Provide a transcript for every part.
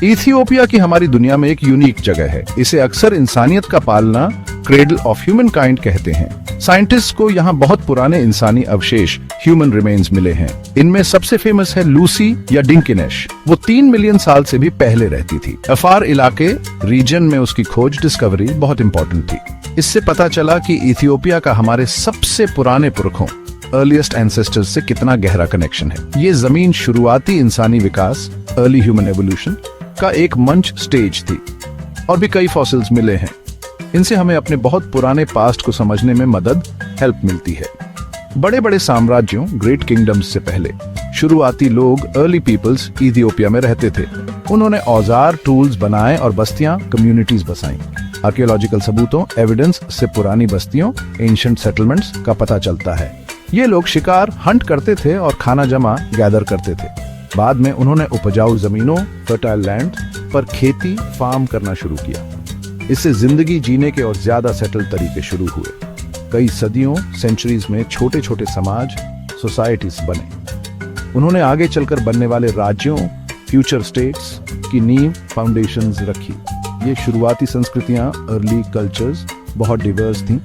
Ethiopia की हमारी दुनिया में एक यूनिक जगह है। इसे अक्सर इंसानियत का पालना, क्रेडल ऑफ ह्यूमन काइंड कहते हैं। साइंटिस्ट को यहाँ बहुत पुराने इंसानी अवशेष, ह्यूमन रिमेन्स मिले हैं। इनमें सबसे फेमस है लूसी या डिंकिनेश। वो 3 मिलियन साल से भी पहले रहती थी। अफार इलाके रीजन में उसकी खोज, डिस्कवरी बहुत इंपॉर्टेंट थी। इससे पता चला कि इथियोपिया का हमारे सबसे पुराने पुरखों, अर्लीस्ट एंसेस्टर्स से कितना गहरा कनेक्शन है। ये जमीन शुरुआती इंसानी विकास, अर्ली ह्यूमन एवोल्यूशन का एक मंच, स्टेज थी। और भी कई फॉसिल्स मिले हैं। इनसे हमें अपने बहुत पुराने पास्ट को समझने में मदद, हेल्प मिलती है। बड़े बड़े साम्राज्यों, ग्रेट किंगडम्स से पहले शुरुआती लोग, अर्ली पीपल्स इथियोपिया में रहते थे। उन्होंने औजार, टूल्स बनाए और बस्तियां, कम्युनिटीज बसाई। आर्कियोलॉजिकल सबूतों, एविडेंस से पुरानी बस्तियों, एंशिएंट सेटलमेंट्स का पता चलता है। ये लोग शिकार, हंट करते थे और खाना जमा, गैदर करते थे। बाद में उन्होंने उपजाऊ जमीनों, फर्टाइल लैंड पर खेती, फार्म करना शुरू किया। इससे जिंदगी जीने के और ज्यादा सेटल तरीके शुरू हुए। कई सदियों, सेंचुरीज में छोटे छोटे समाज, सोसाइटीज बने। उन्होंने आगे चलकर बनने वाले राज्यों, फ्यूचर स्टेट्स की नींव, फाउंडेशंस रखी। ये शुरुआती संस्कृतियां, अर्ली कल्चर्स बहुत डिवर्स थीं।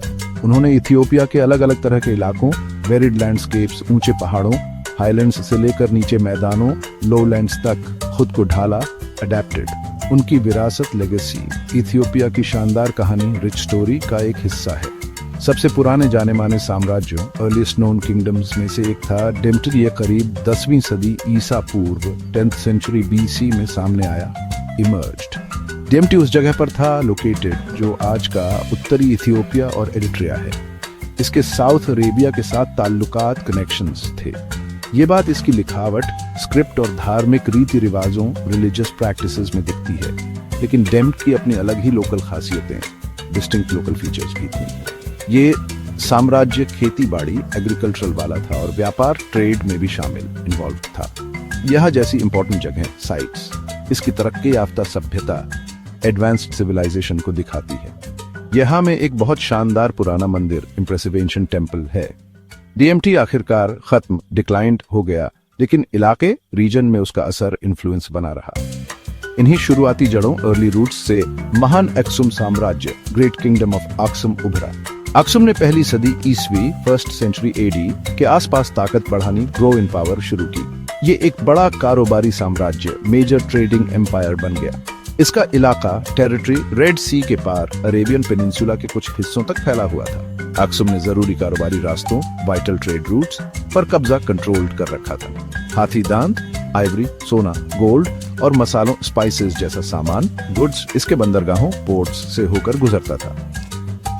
उन्होंने इथियोपिया के अलग अलग तरह के इलाकों, वेरिड लैंडस्केप्स, ऊंचे पहाड़ों, हाईलैंड्स से लेकर नीचे मैदानों, लोलैंड्स तक खुद को ढाला, अडेप्टेड। उनकी विरासत, लेगेसी, इथियोपिया की शानदार कहानी, रिच स्टोरी का एक हिस्सा है। सबसे पुराने जाने माने साम्राज्यों, अर्लीस्ट नोन किंगडम्स में से एक था डेम्ट्री। ये करीब 10वीं सदी ईसा पूर्व, 10th सेंचुरी BC में सामने आया, इमर्ज्ड। डेम्ट्री उस जगह पर था लोकेटेड जो आज का उत्तरी इथियोपिया और एरिट्रिया है। इसके साउथ अरेबिया के साथ ताल्लुकात, कनेक्शंस थे। ये बात इसकी लिखावट, स्क्रिप्ट और धार्मिक रीति रिवाजों, रिलीजियस प्रैक्टिसेस में दिखती है। लेकिन डेम्ट की अपनी अलग ही लोकल खासियतें, डिस्टिंक्ट लोकल फीचर्स भी थी। ये साम्राज्य खेती बाड़ी, एग्रीकल्चरल वाला था और व्यापार, ट्रेड में भी शामिल, इन्वॉल्व था। यह जैसी इंपॉर्टेंट जगह, साइट्स, इसकी तरक्की याफ्ता सभ्यता, एडवांस्ड सिविलाइजेशन को दिखाती है। यहाँ में एक बहुत शानदार पुराना मंदिर, इंप्रेसिव एंशिएंट टेम्पल है। DMT आखिरकार खत्म, डिक्लाइंड हो गया, लेकिन इलाके, रीजन में उसका असर, इन्फ्लुएंस बना रहा। इन्हीं शुरुआती जड़ों, अर्ली रूट्स से महान अक्सुम साम्राज्य, ग्रेट किंगडम ऑफ अक्सुम उभरा। अक्सुम ने पहली सदी ईस्वी, 1st सेंचुरी AD के आसपास ताकत बढ़ानी, ग्रो इन पावर शुरू की। ये एक बड़ा कारोबारी साम्राज्य, मेजर ट्रेडिंग एम्पायर बन गया। इसका इलाका, टेरिटरी, रेड सी के पार, अरेबियन पेनिनसुला के कुछ हिस्सों तक फैला हुआ था। अक्सुम ने जरूरी कारोबारी रास्तों, वाइटल ट्रेड रूट्स पर कब्जा कंट्रोल कर रखा था। हाथी दांत, आइवरी, सोना, गोल्ड और मसालों, स्पाइसेस जैसा सामान, गुड्स इसके बंदरगाहों, पोर्ट्स से होकर गुजरता था।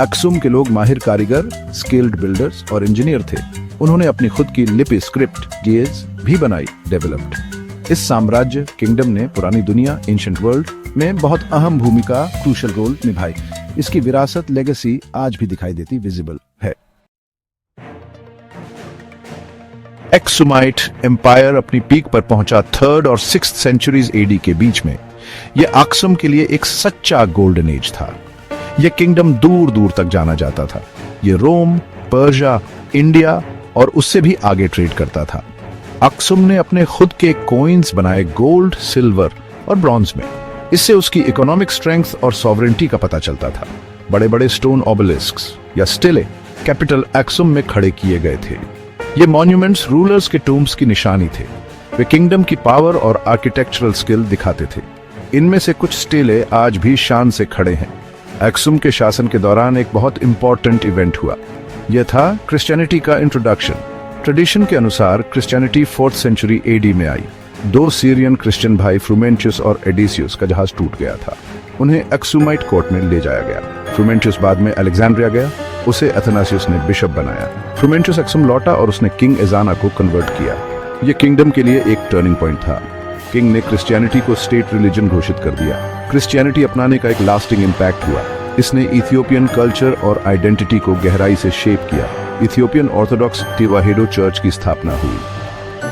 अक्सुम के लोग माहिर कारीगर, स्किल्ड बिल्डर्स और इंजीनियर थे। उन्होंने अपनी खुद की लिपि, स्क्रिप्ट, गेज भी बनाई, डेवलप्ड। इस साम्राज्य, किंगडम ने पुरानी दुनिया, एंशिएंट वर्ल्ड में बहुत अहम भूमिका, क्रूशियल रोल निभाई। इसकी विरासत, लेगेसी आज भी दिखाई देती, विजिबल है। एक्सुमाइट एम्पायर अपनी पीक पर पहुंचा 3rd और 6th सेंचुरीज AD के बीच में। यह अक्सुम के लिए एक सच्चा गोल्डन एज था। यह किंगडम दूर दूर तक जाना जाता था। यह रोम, पर्शिया, इंडिया और उससे भी आगे ट्रेड करता था। अक्सुम ने अपने खुद के कॉइन्स बनाए, गोल्ड, सिल्वर और ब्रॉन्ज में। इससे उसकी इकोनॉमिक स्ट्रेंथ और सॉवरेंटी का पता चलता था। बड़े बड़े स्टोन ऑबेलिस्क्स या स्टेले कैपिटल अक्सुम में खड़े किए गए थे। ये मॉन्यूमेंट्स रूलर्स के टूम्स की निशानी थे। वे किंगडम की पावर और आर्किटेक्चरल स्किल दिखाते थे। इनमें से कुछ स्टेले आज भी शान से खड़े हैं। अक्सुम के शासन के दौरान एक बहुत इंपॉर्टेंट इवेंट हुआ। यह था क्रिश्चियनिटी का इंट्रोडक्शन। ट्रेडिशन के अनुसार क्रिश्चियनिटी 4th सेंचुरी AD में आई। 2 सीरियन क्रिश्चियन भाई, फ्रूमेंटियस और एडिसियस का जहाज टूट गया था। उन्हें अक्सुमाइट कोर्ट में ले जाया गया। फ्रूमेंटियस बाद में अलेक्जेंड्रिया गया। उसे अथनासियस ने बिशप बनाया। फ्रूमेंटियस अक्सुम लौटा और उसने किंग एजाना को कन्वर्ट किया। यह किंगडम के लिए एक टर्निंग पॉइंट था। किंग ने क्रिश्चियनिटी को स्टेट रिलीजन घोषित कर दिया। क्रिश्चियनिटी अपनाने का एक लास्टिंग इम्पैक्ट हुआ। इसने इथियोपियन कल्चर और आइडेंटिटी को गहराई से शेप किया। इथियोपियन ऑर्थोडॉक्स टिवाहेडो चर्च की स्थापना हुई।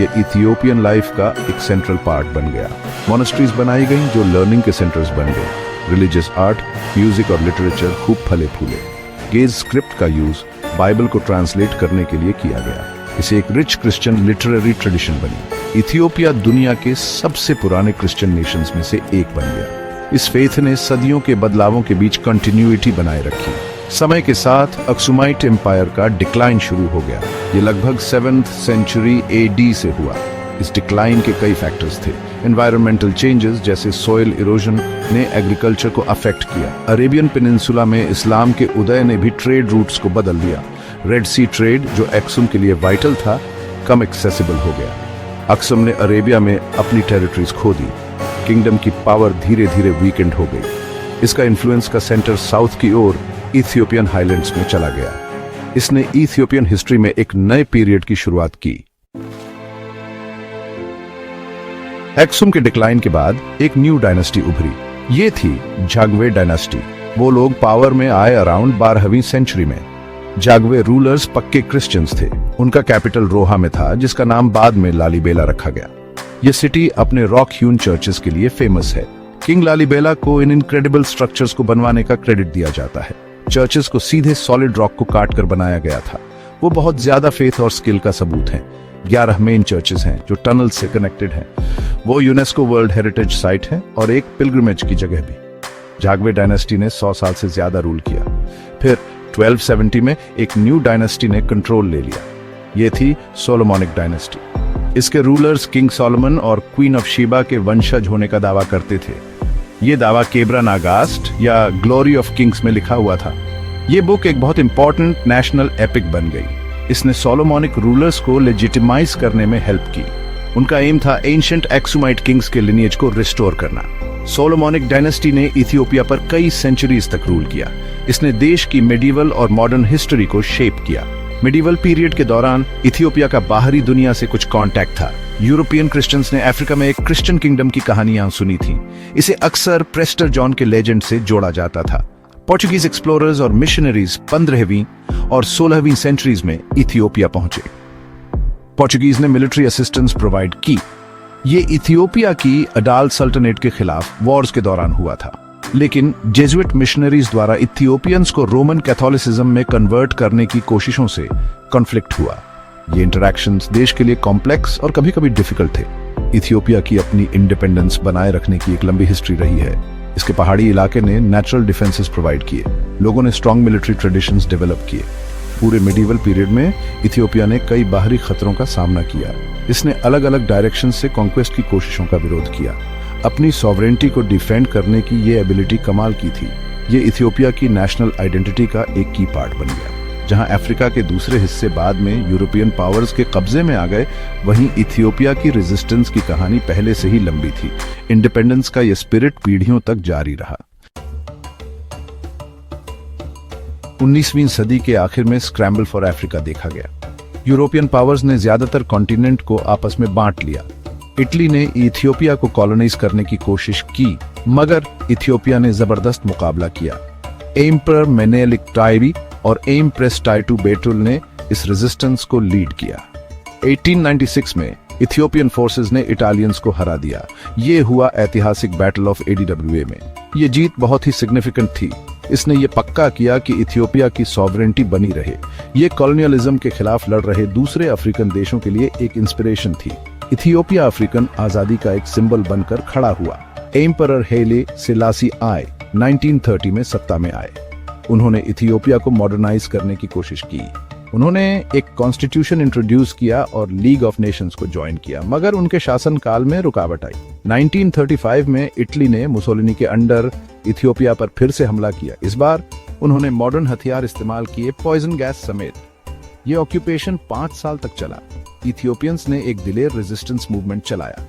यह इथियोपियन लाइफ का एक सेंट्रल पार्ट बन गया। मॉनेस्ट्रीज बनाई गईं जो लर्निंग के सेंटर्स बन गए। रिलीजियस आर्ट, म्यूजिक और लिटरेचर खूब फले फूले। गेज स्क्रिप्ट का यूज बाइबल को ट्रांसलेट करने के लिए किया गया। इसे एक रिच क्रिश्चियन लिटरेरी ट्रेडिशन बनी। इथियोपिया दुनिया के सबसे पुराने क्रिश्चियन नेशंस में से एक बन गया। इस फेथ ने सदियों के बदलावों के बीच कंटिन्यूटी बनाए रखी। समय के साथ अक्सुमाइट एम्पायर का डिक्लाइन शुरू हो गया। ये लगभग 7th सेंचुरी AD से हुआ। इस डिक्लाइन के कई फैक्टर्स थे। एनवायरमेंटल चेंजेस जैसे सॉइल इरोजन ने एग्रीकल्चर को अफेक्ट किया। अरेबियन पेनिनसुला में इस्लाम के उदय ने भी ट्रेड रूट्स को बदल दिया। रेड सी ट्रेड, जो एक्सुम के लिए वाइटल था, कम एक्सेसिबल हो गया। अक्सुम ने अरेबिया में अपनी टेरिटरीज खो दी। किंगडम की पावर धीरे धीरे वीकेंड हो गई। इसका इन्फ्लुएंस का सेंटर साउथ की ओर इथियोपियन हाईलैंड्स में चला गया। इसने इथियोपियन हिस्ट्री में एक नए पीरियड की शुरुआत की। एक्सुम के डिक्लाइन के बाद एक न्यू डायनेस्टी उभरी। ये थी जागवे डायनेस्टी। वो लोग पावर में आए अराउंड 12वीं सेंचुरी में। जागवे रूलर्स पक्के क्रिश्चियंस थे। उनका कैपिटल रोहा में था, जिसका नाम बाद में लालीबेला रखा गया। यह सिटी अपने रॉक ह्यून चर्चेस के लिए फेमस है। किंग लालीबेला को इन इनक्रेडिबल स्ट्रक्चर्स को बनवाने का क्रेडिट दिया जाता है। चर्चेस को सीधे सॉलिड रॉक को काट कर बनाया गया था। वो बहुत ज्यादा फेथ और स्किल का सबूत है। 11 मेन चर्चेस हैं जो टनल से कनेक्टेड हैं। वो यूनेस्को वर्ल्ड हेरिटेज साइट है और एक पिलग्रिमेज की जगह भी। जागवे डायनेस्टी ने 100 साल से ज्यादा रूल किया। फिर 1270 में एक न्यू डायनेस्टी ने कंट्रोल ले लिया। ये थी सोलोमोनिक डायनेस्टी। इसके रूलर्स किंग सोलोमन और क्वीन ऑफ शीबा के वंशज होने का दावा करते थे। ये दावा केब्रा नागास्ट या ग्लोरी ऑफ किंग्स में लिखा हुआ था। ये बुक एक बहुत इंपॉर्टेंट नेशनल एपिक बन गई। इसने सोलोमोनिक रूलर्स को लेजिटिमाइज करने में हेल्प की। उनका एम था एंशिएंट एक्सुमाइट किंग्स के लिनिएज को रिस्टोर करना। सोलोमोनिक डायनेस्टी ने इथियोपिया पर कई सेंचुरीज तक रूल किया। इसने देश की मेडिवल और मॉडर्न हिस्ट्री को शेप किया। मेडिवल पीरियड के दौरान इथियोपिया का बाहरी दुनिया से कुछ कांटेक्ट था। यूरोपियन क्रिश्चियंस ने अफ्रीका में एक क्रिश्चियन किंगडम की कहानियां सुनी थी। इसे अक्सर प्रेस्टर जॉन के लेजेंड से जोड़ा जाता था। पोर्चुगीज एक्सप्लोरर्स और मिशनरीज 15वीं और 16वीं सेंचुरीज में इथियोपिया पहुंचे। पोर्चुगीज ने मिलिट्री असिस्टेंस प्रोवाइड की। ये इथियोपिया की अडाल सल्तनत के खिलाफ वॉर्स के दौरान हुआ था। लेकिन जेजुइट मिशनरीज द्वारा इथियोपियंस को रोमन कैथोलिसिज्म में कन्वर्ट करने की कोशिशों से कॉन्फ्लिक्ट हुआ। ये इंटरैक्शंस देश के लिए कॉम्प्लेक्स और कभी-कभी डिफिकल्ट थे। इथियोपिया की अपनी इंडिपेंडेंस बनाए रखने की एक लंबी हिस्ट्री रही है। इसके पहाड़ी इलाके ने नेचुरल डिफेंसेस प्रोवाइड किए। लोगों ने स्ट्रॉन्ग मिलिट्री ट्रेडिशंस डेवलप किए। पूरे मिडिवल पीरियड में इथियोपिया ने कई बाहरी खतरों का सामना किया। इसने अलग अलग डायरेक्शन से कॉन्क्वेस्ट की कोशिशों का विरोध किया। अपनी सॉवरेनिटी को डिफेंड करने की ये एबिलिटी कमाल की थी। ये इथियोपिया की नेशनल आइडेंटिटी का एक की पार्ट बन गया। जहां अफ्रीका के दूसरे हिस्से बाद में यूरोपियन पावर्स के कब्जे में आ गए, वहीं इथियोपिया की रेजिस्टेंस की कहानी पहले से ही लंबी थी। इंडिपेंडेंस का यह स्पिरिट पीढ़ियों तक जारी रहा। 19वीं सदी के आखिर में स्क्रैम्बल फॉर अफ्रीका देखा गया। यूरोपियन पावर्स ने ज्यादातर कॉन्टिनेंट को आपस में बांट लिया। इटली ने इथियोपिया को कॉलोनाइज करने की कोशिश की, मगर इथियोपिया ने जबरदस्त मुकाबला किया। एम्परर मेनेलिक टाइबी और एम्प्रेस टाइटू बेटुल ने इस रेजिस्टेंस को लीड किया। 1896 में इथियोपियन फोर्सेस ने इटालियंस को हरा दिया। ये हुआ ऐतिहासिक बैटल ऑफ ADWA में। ये जीत बहुत ही सिग्निफिकेंट थी। इसने ये पक्का किया कि इथियोपिया की सॉवरेनिटी बनी रहे। ये कॉलोनियलिज्म के खिलाफ लड़ रहे दूसरे अफ्रीकन देशों के लिए एक इंस्पिरेशन थी। इथियोपिया अफ्रीकन आजादी का एक सिंबल बनकर खड़ा हुआ। एम्परर हेले सेलासी आय 1930 में सत्ता में आए। उन्होंने इथियोपिया को मॉडर्नाइज करने की कोशिश की। उन्होंने एक कॉन्स्टिट्यूशन इंट्रोड्यूस किया और लीग ऑफ नेशंस को ज्वाइन किया, मगर उनके शासनकाल में रुकावट आई। 1935 में इटली ने मुसोलिनी के अंडर इथियोपिया पर फिर से हमला किया। इस बार उन्होंने मॉडर्न हथियार इस्तेमाल किए, पॉइजन गैस समेत। ये ऑक्यूपेशन 5 साल तक चला। इथियोपियंस ने एक दिलेर रेजिस्टेंस मूवमेंट चलाया।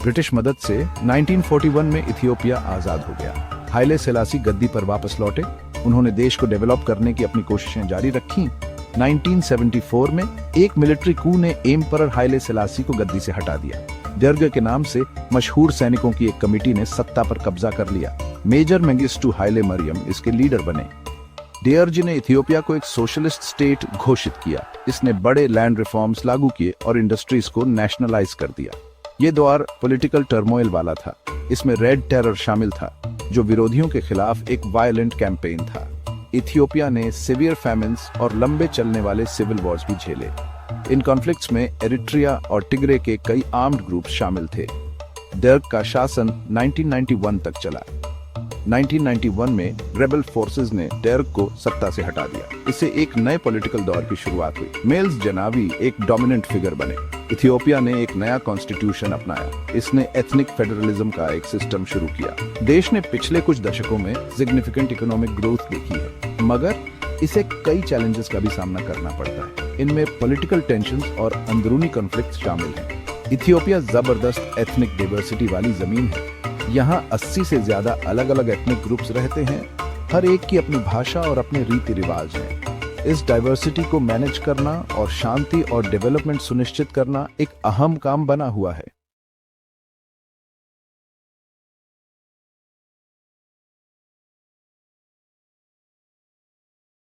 ब्रिटिश मदद से 1941 में इथियोपिया आजाद हो गया। हाइले सेलासी गद्दी पर वापस लौटे। उन्होंने देश को डेवलप करने की अपनी कोशिशें जारी रखी। 1974 में एक मिलिट्री कू ने एम्परर हाइले सेलासी को गद्दी से हटा दिया। दर्ग के नाम से मशहूर सैनिकों की एक कमेटी ने सत्ता पर कब्जा कर लिया। मेजर मेंगिस्टू हाइले मरियम इसके लीडर बने। डेयर्जी ने इथियोपिया को एक सोशलिस्ट स्टेट घोषित किया। इसने बड़े लैंड रिफॉर्म्स लागू किए और इंडस्ट्रीज को नेशनलाइज कर दिया। ये दौर पॉलिटिकल टर्मोइल वाला था। इसमें रेड टेरर शामिल था, जो विरोधियों के खिलाफ एक वायलेंट कैंपेन था। इथियोपिया ने सीवियर फैमिन्स और लंबे चलने वाले सिविल वॉर्स भी झेले। इन कॉन्फ्लिक्ट्स में एरिट्रिया और टिग्रे के कई आर्म्ड ग्रुप्स शामिल थे। दर्ग का शासन 1991 तक चला। 1991 में रेबल फोर्सेस ने डेर्ग को सत्ता से हटा दिया। इससे एक नए पॉलिटिकल दौर की शुरुआत हुई। मेल्स जनावी एक डोमिनेंट फिगर बने। इथियोपिया ने एक नया कॉन्स्टिट्यूशन अपनाया। इसने एथनिक फेडरलिज्म का एक सिस्टम शुरू किया। देश ने पिछले कुछ दशकों में सिग्निफिकेंट इकोनॉमिक ग्रोथ देखी है, मगर इसे कई चैलेंजेस का भी सामना करना पड़ता है। इनमें पॉलिटिकल टेंशंस और अंदरूनी कॉन्फ्लिक्ट्स शामिल हैं। इथियोपिया जबरदस्त एथनिक डाइवर्सिटी वाली जमीन है। यहाँ 80 से ज्यादा अलग अलग एथनिक ग्रुप्स रहते हैं। हर एक की अपनी भाषा और अपने रीति रिवाज हैं। इस डाइवर्सिटी को मैनेज करना और शांति और डेवलपमेंट सुनिश्चित करना एक अहम काम बना हुआ है।